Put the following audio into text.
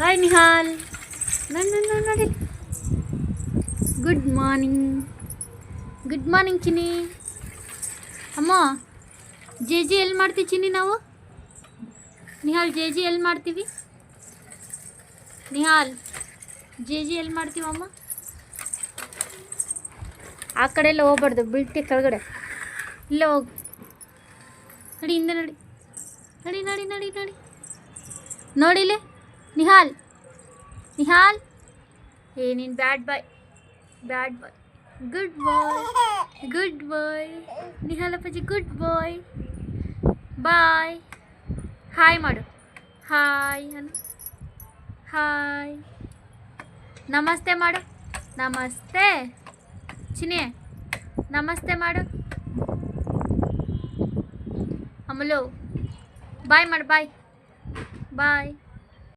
Hi Nihal. ನೋಡಿ. Good morning. Good morning ಚಿನ್ನಿ. ಅಮ್ಮ J G ಎಲ್ಲಿ ಮಾಡ್ತೀವಿ ಚಿನ್ನಿ ನಾವು? ನಿಹಾಲ್ ಜೆ ಜಿ ಎಲ್ಲಿ ಮಾಡ್ತೀವಿ? ನಿಹಾಲ್ ಜೆ ಜಿ ಎಲ್ಲಿ ಮಾಡ್ತೀವಮ್ಮ? ಆ ಕಡೆ ಎಲ್ಲ ಹೋಗ್ಬಾರ್ದು, ಬಿಲ್ಟಿ ಕೆಳಗಡೆ ಇಲ್ಲೇ ಹೋಗು. ನಡಿ ಹಿಂದೆ ನಡಿ. ನಡಿ ನಡಿ ನಡಿ ನಡಿ ನೋಡಿಲೆ ನಿಹಾಲ್. ನಿಹಾಲ್ ನೀನು ಬ್ಯಾಡ್ ಬಾಯ್. ಬ್ಯಾಡ್ ಬಾಯ್. ಗುಡ್ ಬಾಯ್. ಗುಡ್ ಬಾಯ್ ನಿಹಾಲ್ ಅಪ್ಪಾಜಿ. ಗುಡ್ ಬಾಯ್. ಬಾಯ್. ಹಾಯ್ ಮಾಡು. ಹಾಯ್ ಅನು. ಹಾಯ್. ನಮಸ್ತೆ ಮಾಡು. ನಮಸ್ತೆ ಚಿನ್ನಿ. ನಮಸ್ತೆ ಮಾಡು. ಅಮಲು ಬಾಯ್ ಮಾಡು. ಬಾಯ್ ಬಾಯ್.